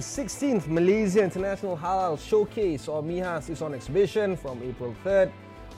16th Malaysia International Halal Showcase, or MIHAS, is on exhibition from April 3rd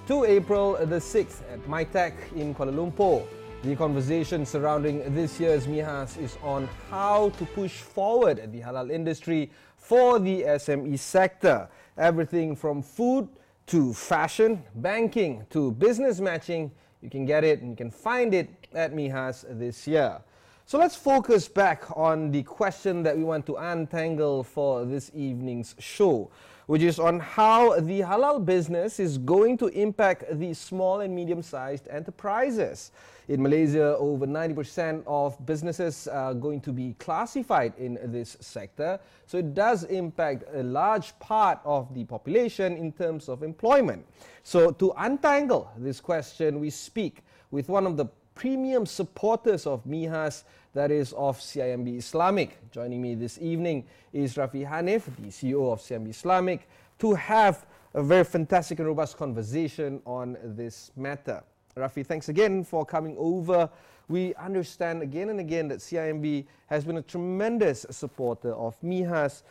to April the 6th at MITEC in Kuala Lumpur. The conversation surrounding this year's MIHAS is on how to push forward the halal industry for the SME sector. Everything from food to fashion, banking to business matching, you can get it and you can find it at MIHAS this year. So let's focus back on the question that we want to untangle for this evening's show, which is on how the halal business is going to impact the small and medium-sized enterprises. In Malaysia, over 90% of businesses are going to be classified in this sector, so it does impact a large part of the population in terms of employment. So to untangle this question, we speak with one of the premium supporters of MIHAS, that is of CIMB Islamic. Joining me this evening is Rafe, Haneef, the CEO of CIMB Islamic, to have a very fantastic and robust conversation on this matter. Rafe, thanks again for coming over. We understand again and again that CIMB has been a tremendous supporter of MIHAS.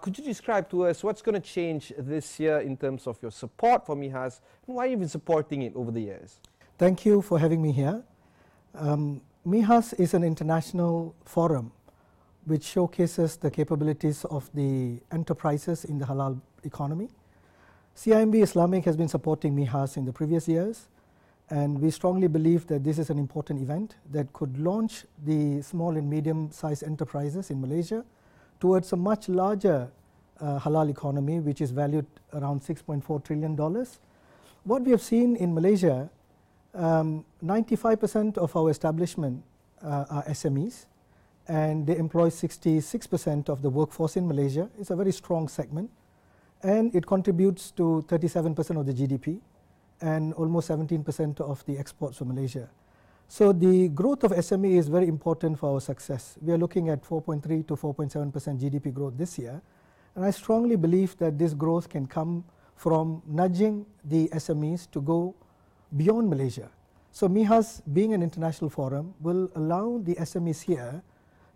Could you describe to us what's going to change this year in terms of your support for MIHAS and why you've been supporting it over the years? Thank you for having me here. MIHAS is an international forum which showcases the capabilities of the enterprises in the halal economy. CIMB Islamic has been supporting MIHAS in the previous years, and we strongly believe that this is an important event that could launch the small and medium-sized enterprises in Malaysia towards a much larger halal economy, which is valued around $6.4 trillion. What we have seen in Malaysia, 95% of our establishment are SMEs, and they employ 66% of the workforce in Malaysia. It's a very strong segment, and it contributes to 37% of the GDP and almost 17% of the exports for Malaysia. So the growth of SME is very important for our success. We are looking at 4.3 to 4.7% GDP growth this year, and I strongly believe that this growth can come from nudging the SMEs to go beyond Malaysia. So MIHAS, being an international forum, will allow the SMEs here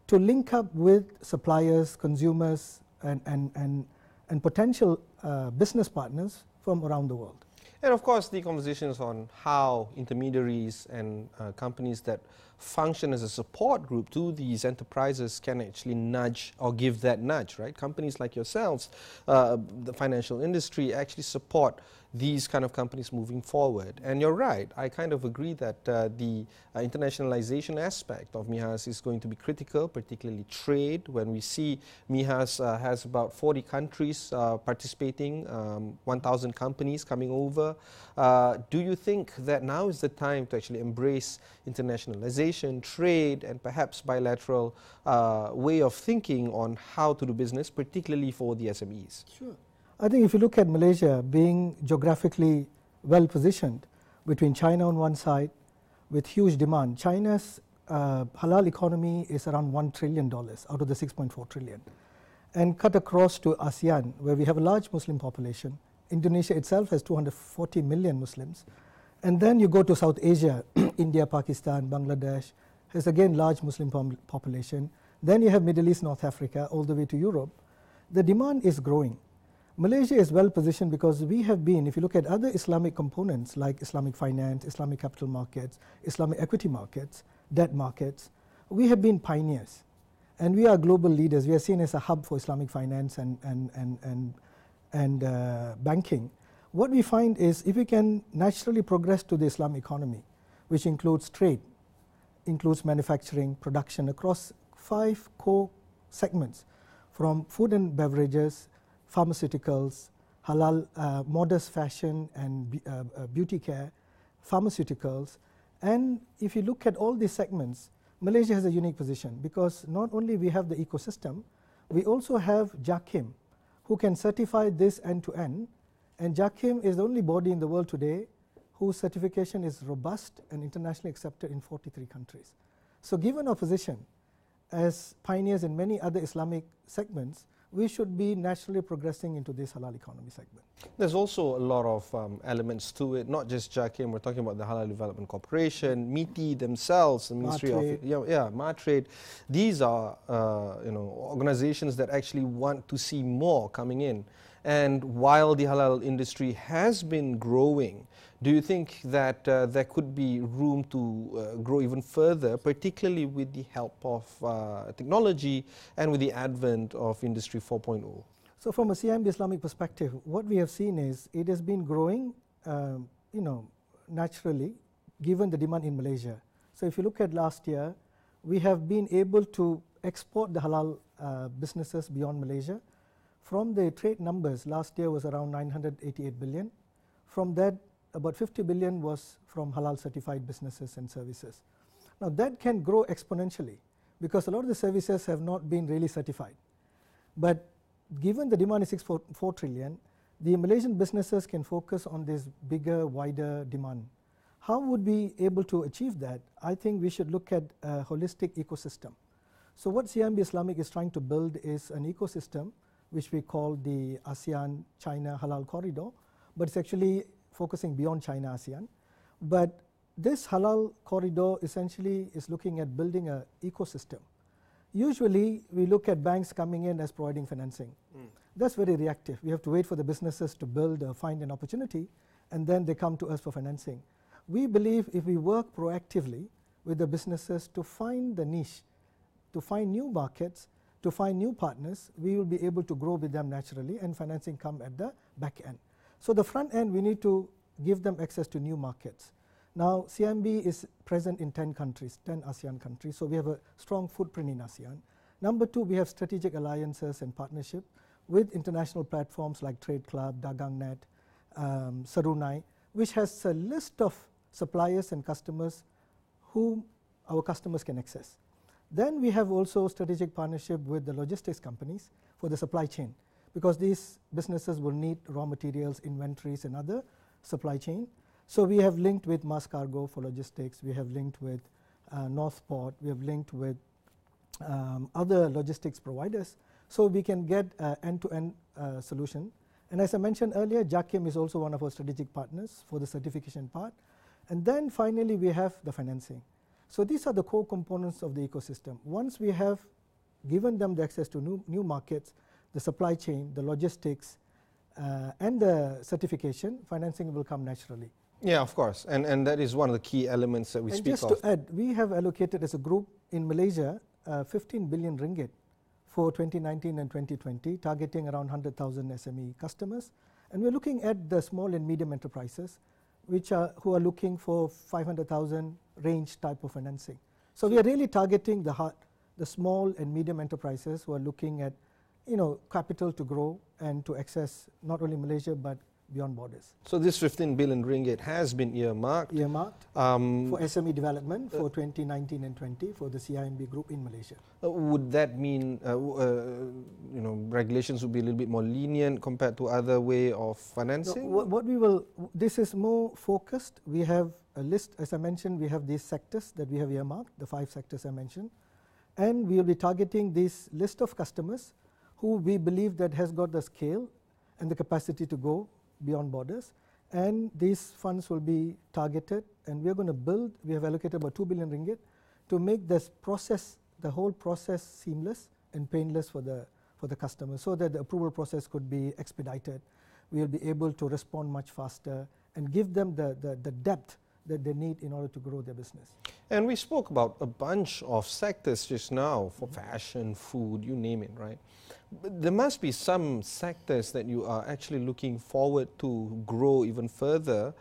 to link up with suppliers, consumers, and potential business partners from around the world. And of course, the conversations on how intermediaries and companies that function as a support group to these enterprises can actually nudge or give that nudge, right? Companies like yourselves, the financial industry, actually support these kind of companies moving forward. And you're right, I kind of agree that the internationalization aspect of MIHAS is going to be critical, particularly trade. When we see MIHAS has about 40 countries participating, 1,000 companies coming over. Do you think that now is the time to actually embrace internationalization, trade, and perhaps bilateral way of thinking on how to do business, particularly for the SMEs? Sure. I think if you look at Malaysia being geographically well positioned between China on one side with huge demand, China's halal economy is around $1 trillion out of the 6.4 trillion. And cut across to ASEAN, where we have a large Muslim population. Indonesia itself has 240 million Muslims. And then you go to South Asia, India, Pakistan, Bangladesh, has again large Muslim population. Then you have Middle East, North Africa, all the way to Europe. The demand is growing. Malaysia is well positioned because we have been, if you look at other Islamic components like Islamic finance, Islamic capital markets, Islamic equity markets, debt markets, we have been pioneers. And we are global leaders. We are seen as a hub for Islamic finance and banking. What we find is if we can naturally progress to the Islamic economy, which includes trade, includes manufacturing, production across 5 core segments, from food and beverages, pharmaceuticals, halal, modest fashion and beauty care, pharmaceuticals. And if you look at all these segments, Malaysia has a unique position because not only we have the ecosystem, we also have JAKIM, who can certify this end to end. And JAKIM is the only body in the world today whose certification is robust and internationally accepted in 43 countries. So given our position as pioneers in many other Islamic segments, we should be naturally progressing into this halal economy segment. There's also a lot of elements to it, not just JAKIM. We're talking about the Halal Development Corporation, MITI themselves, the Ministry of Matrade. These are organizations that actually want to see more coming in. And while the halal industry has been growing, do you think that there could be room to grow even further, particularly with the help of technology and with the advent of Industry 4.0? So from a CIMB Islamic perspective, what we have seen is it has been growing naturally given the demand in Malaysia. So if you look at last year, we have been able to export the halal businesses beyond Malaysia. From the trade numbers, last year was around 988 billion. From that, about 50 billion was from halal certified businesses and services. Now that can grow exponentially because a lot of the services have not been really certified. But given the demand is 6.4 trillion, the Malaysian businesses can focus on this bigger, wider demand. How would we be able to achieve that? I think we should look at a holistic ecosystem. So what CIMB Islamic is trying to build is an ecosystem which we call the ASEAN-China Halal Corridor, but it's actually focusing beyond China-ASEAN. But this Halal Corridor essentially is looking at building an ecosystem. Usually, we look at banks coming in as providing financing. That's very reactive. We have to wait for the businesses to build or find an opportunity, and then they come to us for financing. We believe if we work proactively with the businesses to find the niche, to find new markets, to find new partners, we will be able to grow with them naturally and financing come at the back end. So the front end, we need to give them access to new markets. Now CIMB is present in 10 countries, 10 ASEAN countries, so we have a strong footprint in ASEAN. Number two, we have strategic alliances and partnership with international platforms like Trade Club, DagangNet, Serunai, which has a list of suppliers and customers whom our customers can access. Then we have also strategic partnership with the logistics companies for the supply chain, because these businesses will need raw materials, inventories and other supply chain. So we have linked with Mass Cargo for logistics, we have linked with Northport, we have linked with other logistics providers, so we can get an end-to-end solution. And as I mentioned earlier, JAKIM is also one of our strategic partners for the certification part. And then finally we have the financing. So these are the core components of the ecosystem. Once we have given them the access to new markets, the supply chain, the logistics, and the certification, financing will come naturally. Yeah, of course, and that is one of the key elements that we speak of. And just to add, we have allocated as a group in Malaysia 15 billion ringgit for 2019 and 2020, targeting around 100,000 SME customers. And we're looking at the small and medium enterprises, who are looking for 500,000 range type of financing. So we are really targeting the small and medium enterprises who are looking at capital to grow and to access not only Malaysia but beyond borders. So this 15 billion ringgit has been earmarked for SME development for 2019 and 20 for the CIMB group in Malaysia. Would that mean regulations would be a little bit more lenient compared to other way of financing? No, this is more focused. We have a list, as I mentioned, we have these sectors that we have earmarked, the 5 sectors I mentioned, and we will be targeting this list of customers who we believe that has got the scale and the capacity to go beyond borders, and these funds will be targeted, and we are going to build, we have allocated about 2 billion ringgit to make this process, the whole process seamless and painless for the customer, so that the approval process could be expedited. We will be able to respond much faster and give them the depth that they need in order to grow their business. And we spoke about a bunch of sectors just now, for fashion, food, you name it, right? But there must be some sectors that you are actually looking forward to grow even further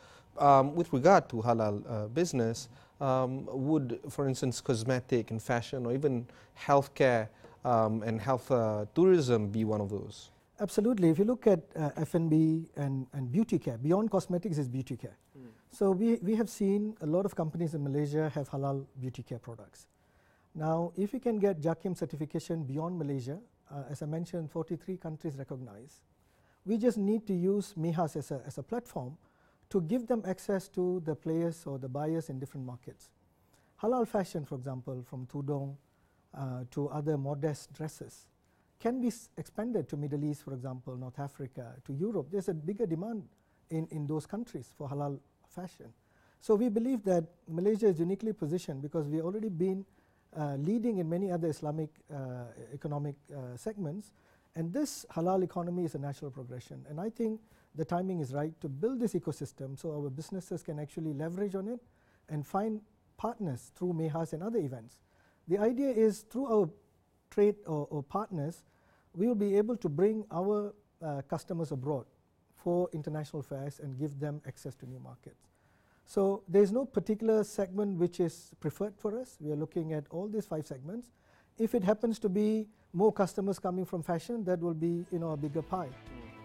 with regard to halal business. Would, for instance, cosmetic and fashion, or even healthcare and health tourism be one of those? Absolutely. If you look at F&B and beauty care, beyond cosmetics is beauty care. So we have seen a lot of companies in Malaysia have halal beauty care products. Now, if we can get JAKIM certification beyond Malaysia, as I mentioned, 43 countries recognize, we just need to use MIHAS as a platform to give them access to the players or the buyers in different markets. Halal fashion, for example, from tudung to other modest dresses, can be expanded to Middle East, for example, North Africa, to Europe. There's a bigger demand in those countries for halal fashion. So we believe that Malaysia is uniquely positioned because we've already been leading in many other Islamic economic segments, and this halal economy is a natural progression. And I think the timing is right to build this ecosystem so our businesses can actually leverage on it and find partners through MEHAS and other events. The idea is through our trade or partners, we will be able to bring our customers abroad for international fairs and give them access to new markets. So there is no particular segment which is preferred for us. We are looking at all these 5 segments. If it happens to be more customers coming from fashion, that will be a bigger pie,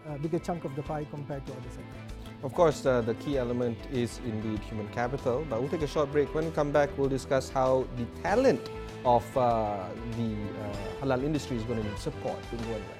a bigger chunk of the pie compared to other segments. Of course, the key element is indeed human capital, but we'll take a short break. When we come back, we'll discuss how the talent of the halal industry is going to need support. Don't go anywhere.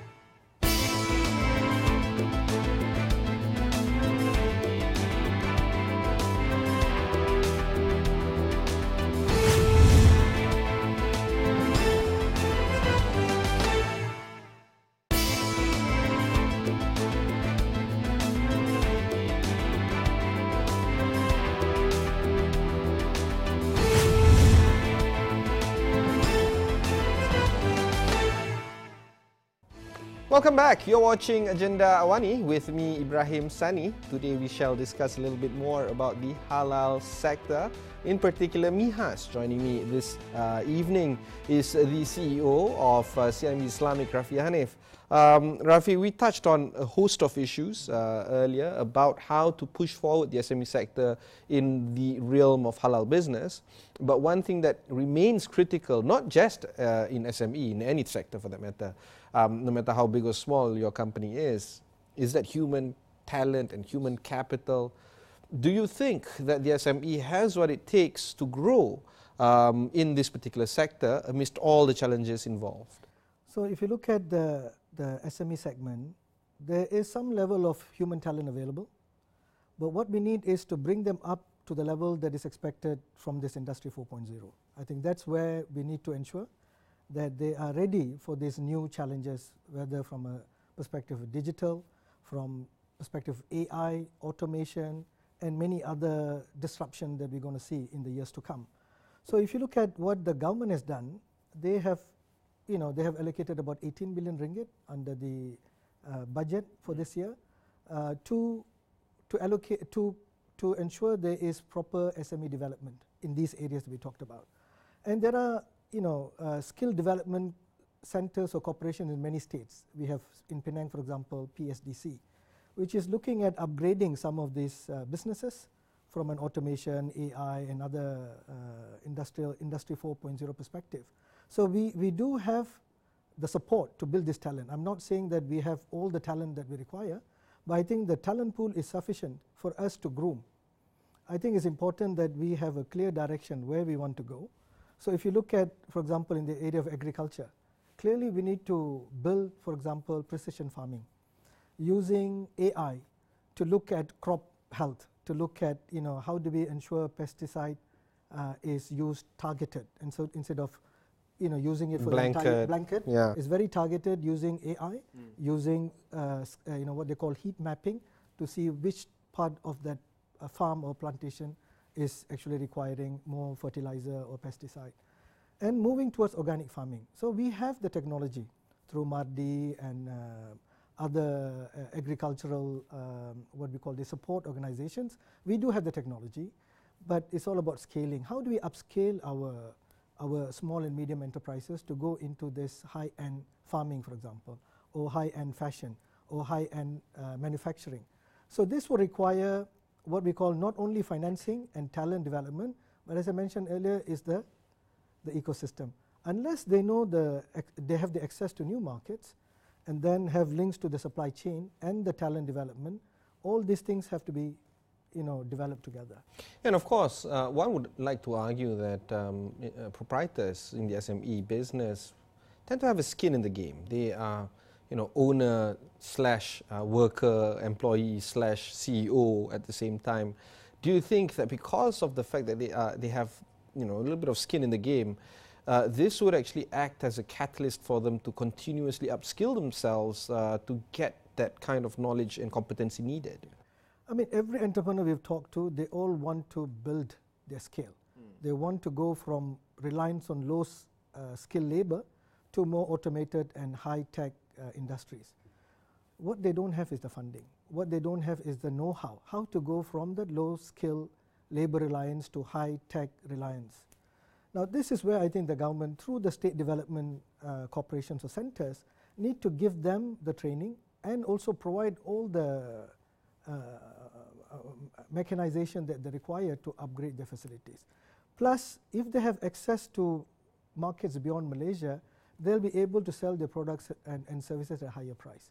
Welcome back. You're watching Agenda AWANI with me, Ibrahim Sani. Today we shall discuss a little bit more about the halal sector, in particular MEHAS. Joining me this evening is the CEO of CIMB Islamic, Rafe Haneef. Rafe, we touched on a host of issues earlier about how to push forward the SME sector in the realm of halal business. But one thing that remains critical, not just in SME, in any sector for that matter, no matter how big or small your company is that human talent and human capital. Do you think that the SME has what it takes to grow in this particular sector amidst all the challenges involved? So if you look at the SME segment, there is some level of human talent available, but what we need is to bring them up to the level that is expected from this Industry 4.0. I think that's where we need to ensure that they are ready for these new challenges, whether from a perspective of digital, from perspective of AI, automation, and many other disruption that we're going to see in the years to come. So if you look at what the government has done, they have allocated about 18 billion ringgit under the budget for this year to ensure there is proper SME development in these areas that we talked about. And there are skill development centers or corporations in many states. We have in Penang, for example, PSDC, which is looking at upgrading some of these businesses from an automation, AI, and other Industry 4.0 perspective. So we do have the support to build this talent. I'm not saying that we have all the talent that we require, but I think the talent pool is sufficient for us to groom. I think it's important that we have a clear direction where we want to go. So if you look at, for example, in the area of agriculture, clearly we need to build, for example, precision farming, using AI to look at crop health, to look at how do we ensure pesticide is used targeted, and so instead of using it for the entire blanket, it's very targeted using AI, using what they call heat mapping to see which part of that farm or plantation is actually requiring more fertilizer or pesticide, and moving towards organic farming. So we have the technology through MARDI and other agricultural, what we call the support organizations. We do have the technology, but it's all about scaling. How do we upscale our small and medium enterprises to go into this high-end farming, for example, or high-end fashion, or high-end manufacturing? So this will require what we call not only financing and talent development, but as I mentioned earlier, is the ecosystem. Unless they know they have the access to new markets, and then have links to the supply chain and the talent development, all these things have to be developed together. And of course, one would like to argue that proprietors in the SME business tend to have a skin in the game. They are owner slash worker, employee slash CEO at the same time. Do you think that because of the fact that they have a little bit of skin in the game, this would actually act as a catalyst for them to continuously upskill themselves to get that kind of knowledge and competency needed. I mean, every entrepreneur we've talked to, they all want to build their scale. They want to go from reliance on low skilled labor to more automated and high-tech industries. What they don't have is the funding. What they don't have is the know-how, how to go from the low-skill labor reliance to high-tech reliance. Now, this is where I think the government, through the state development corporations or centers, need to give them the training and also provide all the mechanization that they require to upgrade their facilities. Plus, if they have access to markets beyond Malaysia, they'll be able to sell their products and services at a higher price.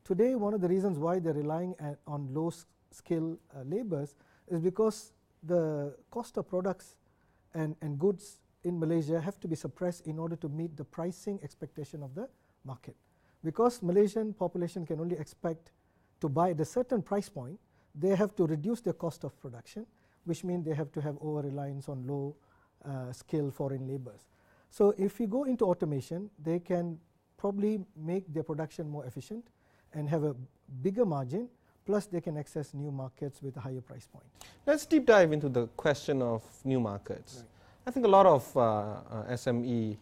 Today, one of the reasons why they're relying on low-skill laborers is because the cost of products and goods in Malaysia have to be suppressed in order to meet the pricing expectation of the market. Because Malaysian population can only expect to buy at a certain price point, they have to reduce their cost of production, which means they have to have over-reliance on low-skill foreign laborers. So if you go into automation, they can probably make their production more efficient and have a bigger margin, plus they can access new markets with a higher price point. Let's deep dive into the question of new markets. Right. I think a lot of SME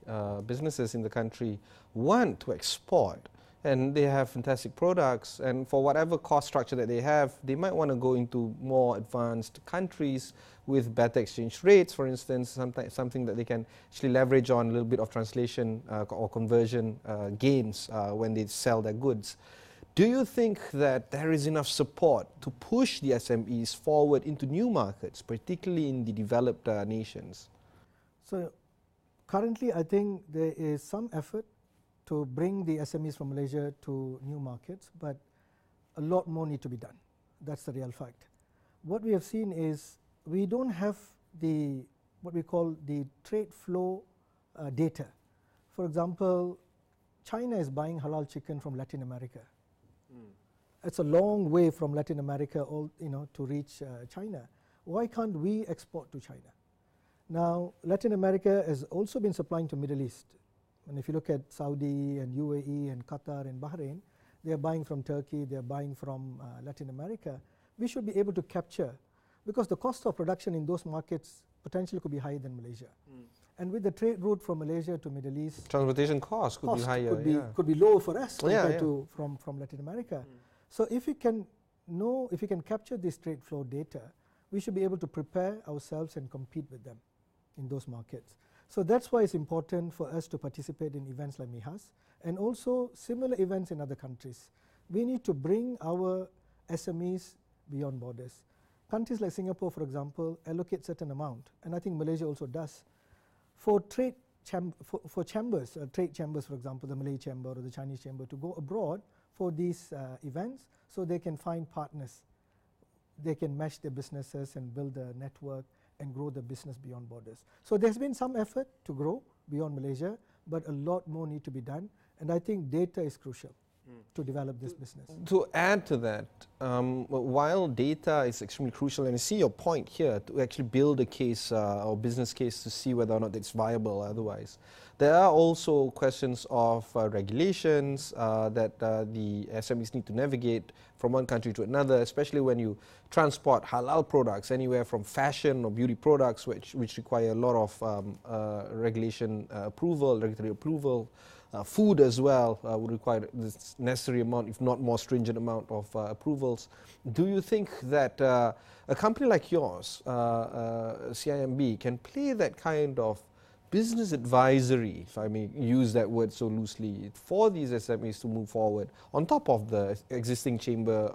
businesses in the country want to export, and they have fantastic products, and for whatever cost structure that they have, they might want to go into more advanced countries with better exchange rates, for instance, something that they can actually leverage on a little bit of translation or conversion gains when they sell their goods. Do you think that there is enough support to push the SMEs forward into new markets, particularly in the developed nations? So currently, I think there is some effort to bring the SMEs from Malaysia to new markets, but a lot more need to be done. That's the real fact. What we have seen is we don't have what we call the trade flow data. For example, China is buying halal chicken from Latin America. It's a long way from Latin America to reach China. Why can't we export to China? Now, Latin America has also been supplying to Middle East. And if you look at Saudi and UAE and Qatar and Bahrain, they are buying from Turkey, they are buying from Latin America. We should be able to capture, because the cost of production in those markets potentially could be higher than Malaysia. And with the trade route from Malaysia to Middle East, transportation cost could be higher. Could be lower for us compared to from Latin America. So if we can capture this trade flow data, we should be able to prepare ourselves and compete with them in those markets. So that's why it's important for us to participate in events like MIHAS and also similar events in other countries. We need to bring our SMEs beyond borders. Countries like Singapore, for example, allocate certain amount, and I think Malaysia also does, for trade chambers, trade chambers, for example, the Malay chamber or the Chinese chamber, to go abroad for these events so they can find partners. They can mesh their businesses and build a network and grow the business beyond borders. So there's been some effort to grow beyond Malaysia, but a lot more need to be done, and I think data is crucial to develop this business. To add to that, while data is extremely crucial, and I see your point here, to actually build a case or business case to see whether or not it's viable otherwise, there are also questions of regulations that the SMEs need to navigate from one country to another, especially when you transport halal products anywhere from fashion or beauty products, which require a lot of regulatory approval. Food as well would require this necessary amount, if not more stringent amount of approvals. Do you think that a company like yours, CIMB, can play that kind of business advisory, if I may use that word so loosely, for these SMEs to move forward on top of the existing chamber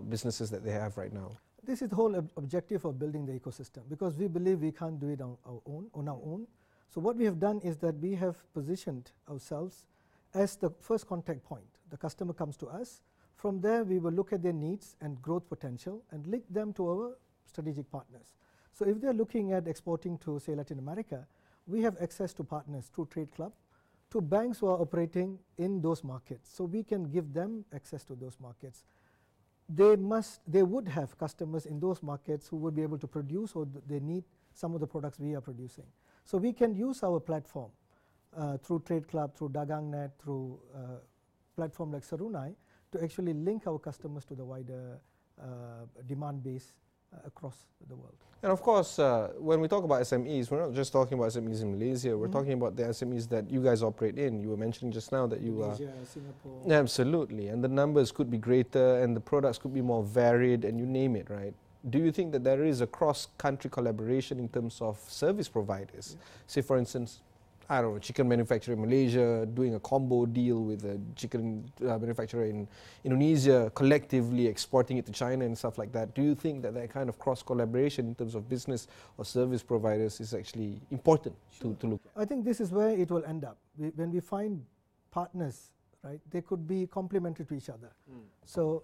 businesses that they have right now? This is the whole objective of building the ecosystem, because we believe we can't do it on our own. So what we have done is that we have positioned ourselves as the first contact point. The customer comes to us. From there, we will look at their needs and growth potential and link them to our strategic partners. So if they're looking at exporting to, say, Latin America, we have access to partners through Trade Club, to banks who are operating in those markets. So we can give them access to those markets. They would have customers in those markets who would be able to produce, or they need some of the products we are producing. So we can use our platform through Trade Club, through DagangNet, through platform like Serunai to actually link our customers to the wider demand base across the world. And of course, when we talk about SMEs, we're not just talking about SMEs in Malaysia, we're talking about the SMEs that you guys operate in. You were mentioning just now that you are... Malaysia, Singapore. Absolutely, and the numbers could be greater and the products could be more varied and you name it, right? Do you think that there is a cross-country collaboration in terms of service providers? Yeah. Say for instance, I don't know, chicken manufacturer in Malaysia doing a combo deal with a chicken manufacturer in Indonesia, collectively exporting it to China and stuff like that. Do you think that that kind of cross-collaboration in terms of business or service providers is actually important to look at? I think this is where it will end up. When we find partners, right, they could be complementary to each other. So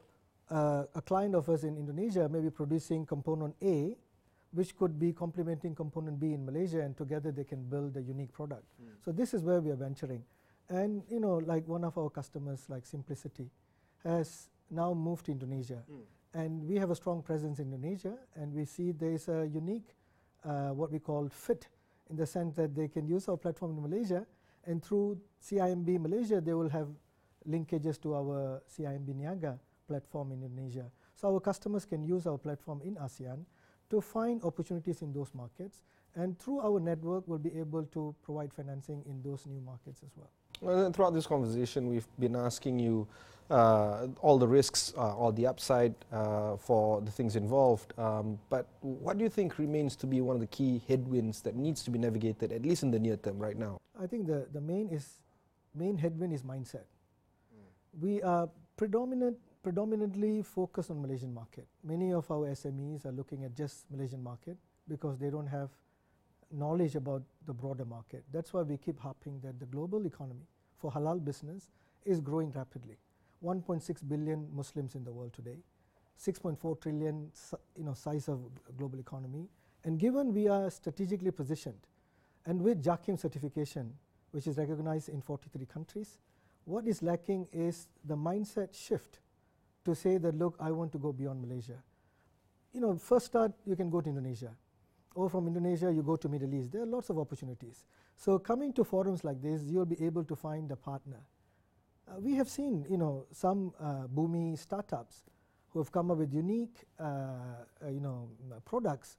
a client of us in Indonesia may be producing component A, which could be complementing component B in Malaysia, and together they can build a unique product. So this is where we are venturing. And you know, like one of our customers, like Simplicity, has now moved to Indonesia. And we have a strong presence in Indonesia, and we see there is a unique, what we call fit, in the sense that they can use our platform in Malaysia, and through CIMB Malaysia, they will have linkages to our CIMB Niaga platform in Indonesia. So our customers can use our platform in ASEAN to find opportunities in those markets, and through our network we'll be able to provide financing in those new markets as well. Well, throughout this conversation we've been asking you all the risks, all the upside for the things involved, but what do you think remains to be one of the key headwinds that needs to be navigated, at least in the near term right now? I think the main headwind is mindset. We are predominantly focused on Malaysian market. Many of our SMEs are looking at just Malaysian market because they don't have knowledge about the broader market. That's why we keep harping that the global economy for halal business is growing rapidly. 1.6 billion Muslims in the world today, 6.4 trillion size of global economy, and given we are strategically positioned and with JAKIM certification, which is recognized in 43 countries, what is lacking is the mindset shift to say that, look, I want to go beyond Malaysia. You know, first start, you can go to Indonesia, or from Indonesia you go to Middle East. There are lots of opportunities. So coming to forums like this, you'll be able to find a partner. We have seen, you know, some boomy startups who have come up with unique, products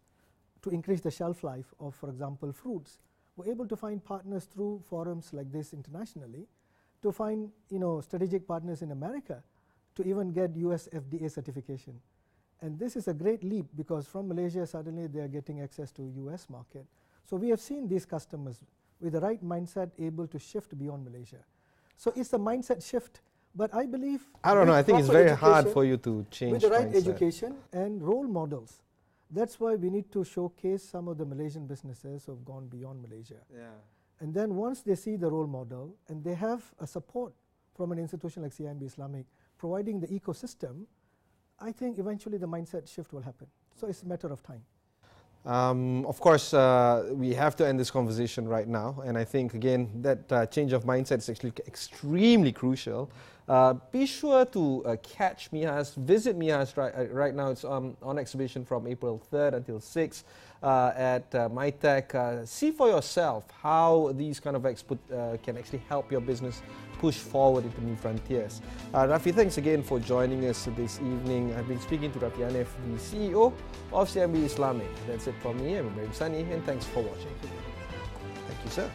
to increase the shelf life of, for example, fruits. We're able to find partners through forums like this internationally, to find, you know, strategic partners in America, to even get US FDA certification. And this is a great leap because from Malaysia suddenly they are getting access to US market. So we have seen these customers with the right mindset able to shift beyond Malaysia. So it's a mindset shift, but I believe... I don't know, I think it's very hard for you to change with the right mindset. Education and role models. That's why we need to showcase some of the Malaysian businesses who have gone beyond Malaysia. Yeah. And then once they see the role model and they have a support from an institution like CIMB Islamic providing the ecosystem, I think eventually the mindset shift will happen. So it's a matter of time. Of course, we have to end this conversation right now, and I think again that change of mindset is actually extremely crucial. Be sure to catch Mihas, visit Mihas right now. It's on exhibition from April 3rd until 6th at MyTech. See for yourself how these kind of expo can actually help your business push forward into new frontiers. Rafi, thanks again for joining us this evening. I've been speaking to Rafi Haneef, the CEO of CIMB Islamic. That's it from me. I'm Ibrahim Sani, and thanks for watching. Thank you, sir.